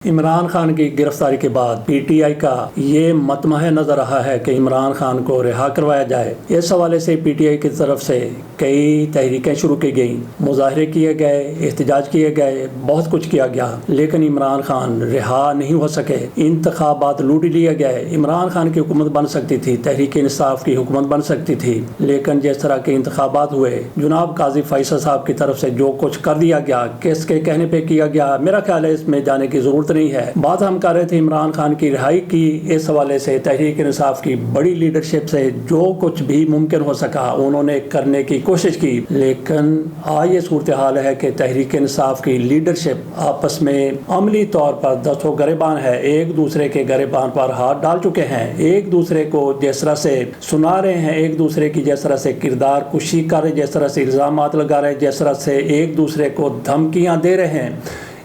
عمران خان کی گرفتاری کے بعد پی ٹی آئی کا یہ مطمح نظر رہا ہے کہ عمران خان کو رہا کروایا جائے۔ اس حوالے سے پی ٹی آئی کی طرف سے کئی تحریکیں شروع کی گئیں، مظاہرے کیے گئے، احتجاج کیے گئے، بہت کچھ کیا گیا، لیکن عمران خان رہا نہیں ہو سکے۔ انتخابات لوٹ لیے گئے۔ عمران خان کی حکومت بن سکتی تھی، تحریک انصاف کی حکومت بن سکتی تھی، لیکن جس طرح کے انتخابات ہوئے، جناب قاضی فیصل صاحب کی طرف سے جو کچھ کر دیا گیا، کس کے کہنے پہ کیا گیا، میرا خیال ہے اس میں جانے کی ضرورت نہیں ہے۔ بات ہم کر رہے تھے عمران خان کی رہائی کی۔ اس حوالے سے تحریک انصاف کی بڑی لیڈرشپ سے جو کچھ بھی ممکن ہو سکا انہوں نے کرنے کی کوشش کی، لیکن آج یہ صورتحال ہے کہ تحریک انصاف کی لیڈرشپ آپس میں عملی طور پر دستوں گریبان ہے، ایک دوسرے کے گریبان پر ہاتھ ڈال چکے ہیں، ایک دوسرے کو جس طرح سے سنا رہے ہیں، ایک دوسرے کی جس طرح سے کردار کشی کر رہے، جس طرح سے الزامات لگا رہے، جس طرح سے ایک دوسرے کو دھمکیاں دے رہے ہیں،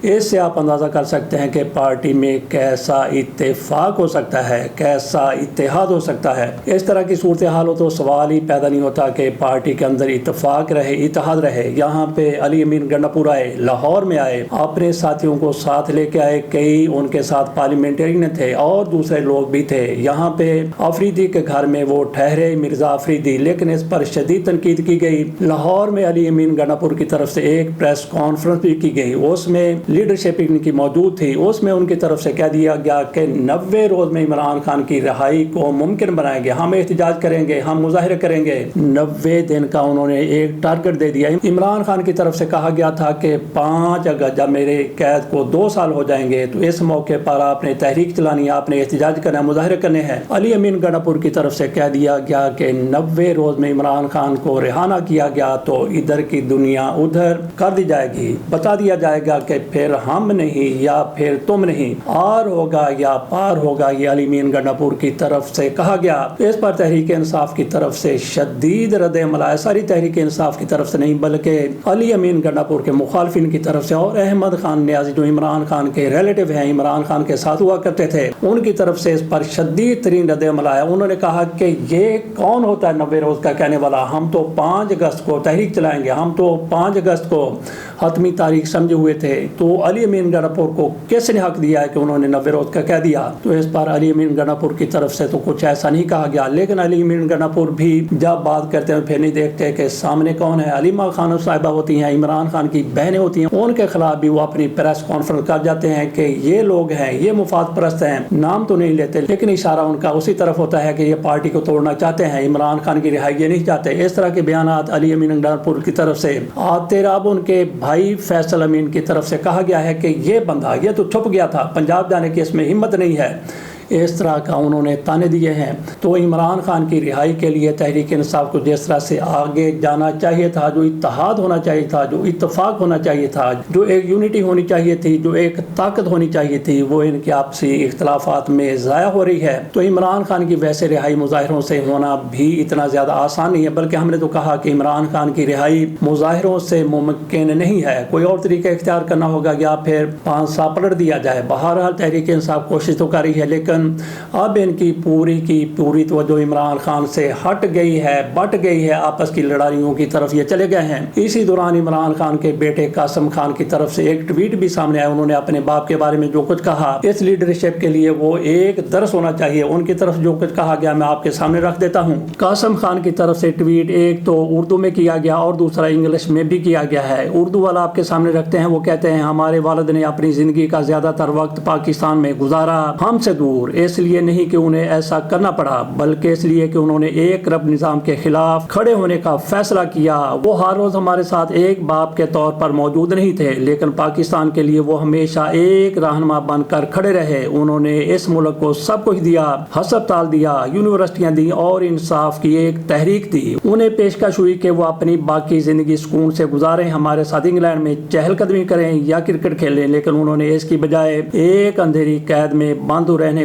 اس سے آپ اندازہ کر سکتے ہیں کہ پارٹی میں کیسا اتفاق ہو سکتا ہے، کیسا اتحاد ہو سکتا ہے۔ اس طرح کی صورتحال ہو تو سوال ہی پیدا نہیں ہوتا کہ پارٹی کے اندر اتفاق رہے، اتحاد رہے۔ یہاں پہ علی امین گنڈاپور آئے، لاہور میں آئے، اپنے ساتھیوں کو ساتھ لے کے آئے، کئی ان کے ساتھ پارلیمنٹرین تھے اور دوسرے لوگ بھی تھے۔ یہاں پہ آفریدی کے گھر میں وہ ٹھہرے، مرزا آفریدی، لیکن اس پر شدید تنقید کی گئی۔ لاہور میں علی امین گنڈاپور کی طرف سے ایک پریس کانفرنس بھی کی گئی، اس میں لیڈرشپ ان کی موجود تھی، اس میں ان کی طرف سے کہہ دیا گیا کہ 90 روز میں عمران خان کی رہائی کو ممکن بنائیں گے، ہم احتجاج کریں گے، ہم مظاہرے کریں گے۔ 90 دن کا انہوں نے ایک ٹارگٹ دے دیا۔ عمران خان کی طرف سے کہا گیا تھا کہ 5 اگست جب میرے قید کو 2 سال ہو جائیں گے تو اس موقع پر آپ نے تحریک چلانی ہے، آپ نے احتجاج کرنا ہے، مظاہرے کرنے ہیں۔ علی امین گنڈاپور کی طرف سے کہہ دیا گیا کہ 90 روز میں عمران خان کو رہا نہ کیا گیا تو ادھر کی دنیا ادھر کر دی جائے گی، بتا دیا جائے گا کہ پھر ہم نہیں یا پھر تم نہیں، آر ہوگا یا پار ہوگا۔ یہ علی امین گنڈاپور کی طرف سے کہا گیا۔ اس پر تحریک انصاف کی طرف سے شدید رد عمل آیا، ساری تحریک انصاف کی طرف سے نہیں بلکہ علی امین گنڈاپور کے مخالفین کی طرف سے، اور احمد خان نیازی جو عمران خان کے ریلیٹو ہیں، عمران خان کے ساتھ ہوا کرتے تھے، ان کی طرف سے اس پر شدید ترین رد عمل آیا۔ انہوں نے کہا کہ یہ کون ہوتا ہے 90 روز کا کہنے والا، ہم تو 5 اگست کو تحریک چلائیں گے، ہم تو 5 اگست کو حتمی تاریخ سمجھے ہوئے تھے۔ تو علی امین گنڈاپور کو کس نے حق دیا ہے کہ انہوں نے 90 روز کا کہہ دیا؟ تو اس پر علی امین گنڈاپور کی طرف سے تو کچھ ایسا نہیں کہا گیا، لیکن علی امین گنڈاپور بھی جب بات کرتے ہیں پھر نہیں دیکھتے کہ سامنے کون ہے۔ علیمہ خانم صاحبہ ہوتی ہیں، عمران خان کی بہنیں ہوتی ہیں، ان کے خلاف بھی وہ اپنی پریس کانفرنس کر جاتے ہیں کہ یہ لوگ ہیں، یہ مفاد پرست ہیں، نام تو نہیں لیتے لیکن اشارہ ان کا اسی طرف ہوتا ہے کہ یہ پارٹی کو توڑنا چاہتے ہیں، عمران خان کی رہائی یہ نہیں چاہتے۔ اس طرح کے بیانات علی امین گنڈاپور کی طرف سے آتے رہے۔ اب ان کے بھائی فیصل امین کی طرف سے کہا گیا ہے کہ یہ بندہ یہ تو چھپ گیا تھا، پنجاب جانے کی اس میں ہمت نہیں ہے، اس طرح کا انہوں نے تانے دیے ہیں۔ تو عمران خان کی رہائی کے لیے تحریک انصاف کو جس طرح سے آگے جانا چاہیے تھا، جو اتحاد ہونا چاہیے تھا، جو اتفاق ہونا چاہیے تھا، جو ایک یونٹی ہونی چاہیے تھی، جو ایک طاقت ہونی چاہیے تھی، وہ ان کے آپسی اختلافات میں ضائع ہو رہی ہے۔ تو عمران خان کی ویسے رہائی مظاہروں سے ہونا بھی اتنا زیادہ آسان نہیں ہے، بلکہ ہم نے تو کہا کہ عمران خان کی رہائی مظاہروں سے ممکن نہیں ہے، کوئی اور طریقہ اختیار کرنا ہوگا یا پھر 5 سال پلٹ دیا جائے۔ بہرحال تحریک انصاف کوشش تو کر رہی ہے، لیکن اب ان کی پوری توجہ عمران خان سے ہٹ گئی ہے، بٹ گئی ہے، آپس کی لڑائیوں کی طرف یہ چلے گئے ہیں۔ اسی دوران عمران خان کے بیٹے قاسم خان کی طرف سے ایک ٹویٹ بھی سامنے آیا، انہوں نے اپنے باپ کے بارے میں جو کچھ کہا، اس لیڈرشپ کے لیے وہ ایک درس ہونا چاہیے۔ ان کی طرف جو کچھ کہا گیا میں آپ کے سامنے رکھ دیتا ہوں۔ قاسم خان کی طرف سے ٹویٹ ایک تو اردو میں کیا گیا اور دوسرا انگلش میں بھی کیا گیا ہے۔ اردو والا آپ کے سامنے رکھتے ہیں، وہ کہتے ہیں ہمارے والد نے اپنی زندگی کا زیادہ تر وقت پاکستان میں گزارا، ہم سے دور، اس لیے نہیں کہ انہیں ایسا کرنا پڑا بلکہ اس لیے کہ انہوں نے ایک رب نظام کے خلاف کھڑے ہونے کا فیصلہ کیا۔ وہ ہر روز ہمارے ساتھ ایک باپ کے طور پر موجود نہیں تھے، لیکن پاکستان کے لیے وہ ہمیشہ ایک رہنما بن کر کھڑے رہے۔ انہوں نے اس ملک کو سب کچھ دیا، ہسپتال دیا، یونیورسٹیاں دی اور انصاف کی ایک تحریک دی۔ انہیں پیشکش ہوئی کہ وہ اپنی باقی زندگی سکون سے گزاریں، ہمارے ساتھ انگلینڈ میں چہل قدمی کریں یا کرکٹ کھیلیں، لیکن انہوں نے اس کی بجائے ایک اندھیری قید میں بند رہنے